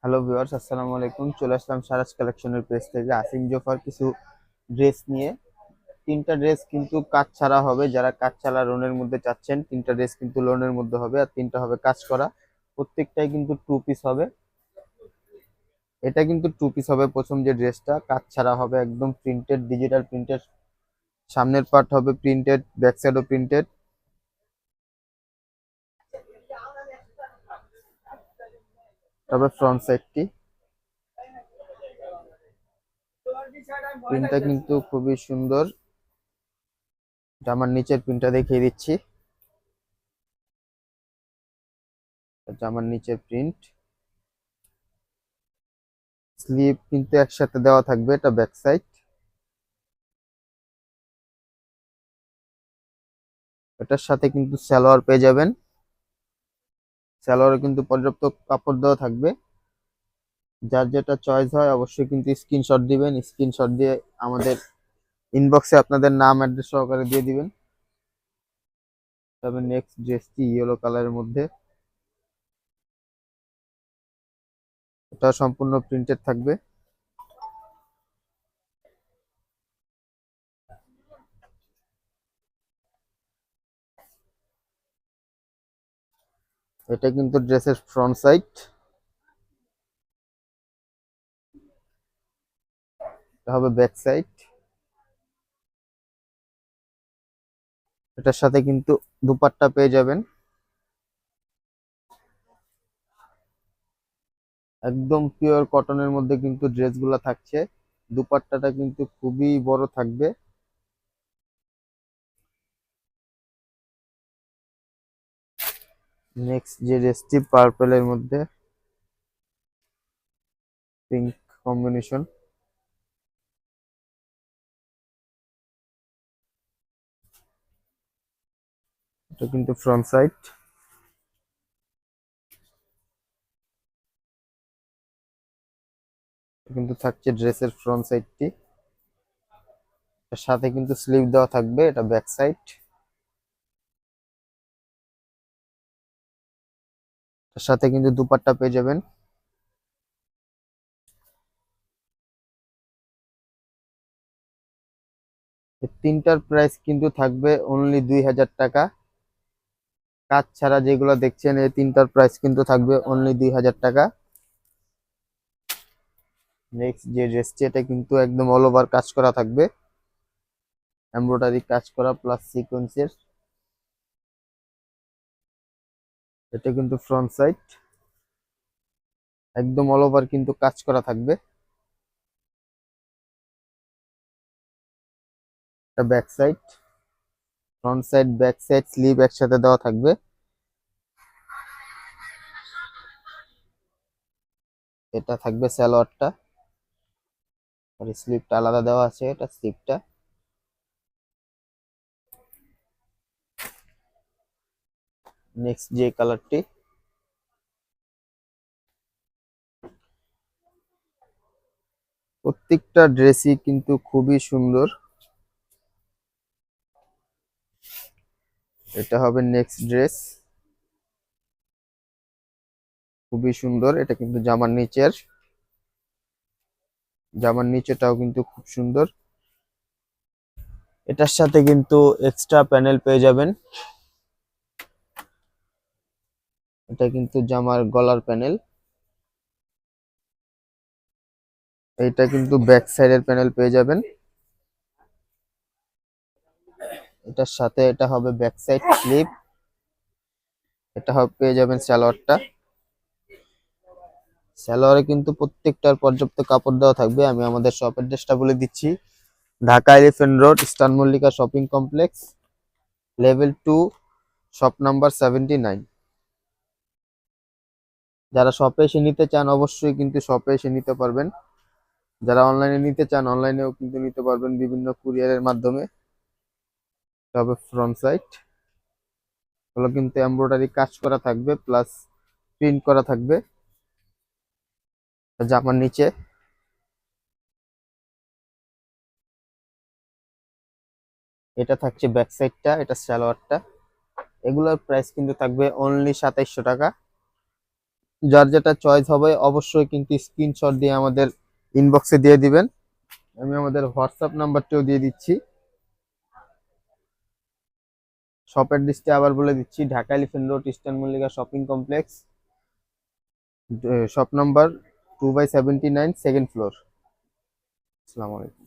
Hello viewers, আসসালামু আলাইকুম। চলে আসলাম সারাজ কালেকশনের পেজ থেকে আসিম জোফার কিছু ড্রেস নিয়ে। তিনটা ড্রেস কিন্তু কাজ ছাড়া হবে। যারা কাজ ছাড়া লোনের মধ্যে চাচ্ছেন, তিনটা ড্রেস কিন্তু লোনের মধ্যে হবে, আর তিনটা হবে কাজ করা। প্রত্যেকটাই কিন্তু টু পিস হবে। এটা কিন্তু টু পিস হবে। প্রথম যে ড্রেসটা কাজ ছাড়া হবে, একদম প্রিন্টেড, ডিজিটাল প্রিন্টেড। সামনের পার্ট হবে প্রিন্টেড, ব্যাক সাইডও প্রিন্টেড। তবে ফ্রন্ট সাইডটি প্রিন্টটা কিন্তু খুবই সুন্দর। জামার নিচের প্রিন্টটা দেখিয়ে দিচ্ছি। জামার নিচের প্রিন্ট, স্লিপ কিন্তু একসাথে দেওয়া থাকবে। এটা ব্যাক সাইড। এটার সাথে কিন্তু সালোয়ার পেয়ে যাবেন। সালোয়ারে কিন্তু পর্যাপ্ত কাপড় দেওয়া থাকবে। যার যেটা চয়েস হয় অবশ্যই কিন্তু স্ক্রিনশট দিবেন। স্ক্রিনশট দিয়ে আমাদের ইনবক্সে আপনাদের নাম অ্যাড্রেস সহকারে দিয়ে দিবেন। তবে নেক্সট ড্রেসটি ইয়েলো কালারের মধ্যে। এটা সম্পূর্ণ প্রিন্টেড থাকবে। এটা কিন্তু ড্রেসের ফ্রন্ট সাইড। এটা হবে ব্যাক সাইড। এটার সাথে কিন্তু দুপাট্টা পেয়ে যাবেন। একদম পিওর কটনের মধ্যে কিন্তু ড্রেসগুলো থাকছে। দুপাট্টাটা কিন্তু খুবই বড় থাকবে। নেক্সট যে ড্রেসটি পার্পেলের মধ্যে, পিঙ্ক কম্বিনেশন। এটা কিন্তু ফ্রন্ট সাইড। কিন্তু থাকছে ড্রেসের ফ্রন্ট সাইডটি। এর সাথে কিন্তু স্লিভ দেওয়া থাকবে। এটা ব্যাক সাইড। এর সাথে কিন্তু দুপাট্টা পেয়ে যাবেন। এই তিনটার প্রাইস কিন্তু থাকবে অনলি 2000 টাকা। কাজ ছাড়া যেগুলো দেখছেন এই তিনটার প্রাইস কিন্তু থাকবে অনলি 2000 টাকা। নেক্সট যে ড্রেসটি, এটা কিন্তু একদম অল ওভার কাজ করা থাকবে। এমব্রয়ডারি কাজ করা প্লাস সিকোয়েন্সের। এটা কিন্তু ফ্রন্ট সাইড। একদম অল ওভার কিন্তু কাজ করা থাকবে। এটা back side. Front side back side sleeve একসাথে দেওয়া থাকবে। এটা থাকবে সালোয়ারটা, আর স্লিভটা আলাদা দেওয়া আছে। এটা স্লিভটা। নেক্সট যে কালারটি, প্রত্যেকটা ড্রেসই কিন্তু খুবই সুন্দর। এটা হবে নেক্সট ড্রেস। খুবই সুন্দর। এটা কিন্তু জামার নিচেটাও কিন্তু খুব সুন্দর। এটার সাথে কিন্তু এক্সট্রা প্যানেল পেয়ে যাবেন। এটা কিন্তু জামার গলার প্যানেল। এটা কিন্তু ব্যাক সাইডের প্যানেল পেয়ে যাবেন। এটার সাথে এটা হবে ব্যাক সাইড স্লিভ। এটা হবে পেয়ে যাবেন সালোয়ারটা। সালোয়ারে কিন্তু প্রত্যেকটার পর্যাপ্ত কাপড় দেওয়া থাকবে। আমি আমাদের শপ অ্যাড্রেসটা বলে দিচ্ছি। Dhaka elephant road, eastern Mallika shopping complex, level 2, shop number 79। যারা শপে এসে নিতে চান অবশ্যই কিন্তু শপে এসে নিতে পারবেন। যারা অনলাইনে নিতে চান অনলাইনেও কিন্তু নিতে পারবেন বিভিন্ন কুরিয়ারের মাধ্যমে। তবে ফ্রন্ট সাইড গুলো কিন্তু এমব্রয়ডারি কাজ করা থাকবে প্লাস প্রিন্ট করা থাকবে। জামার নিচে এটা থাকছে ব্যাক সাইডটা, এটা সালোয়ারটা। এগুলোর প্রাইস কিন্তু থাকবে অনলি 2700 টাকা। যার যেটা চয়েস হবে অবশ্যই কিন্তু স্ক্রিনশট দিয়ে আমাদের ইনবক্সে দিয়ে দিবেন। আমি আমাদের হোয়াটসঅ্যাপ নাম্বারটিও দিয়ে দিচ্ছি। শপ অ্যাড্রেসটি আবার বলে দিচ্ছি, Dhaka elephant road, eastern Mallika shopping complex, shop number 2/79, second floor. আসসালামু আলাইকুম।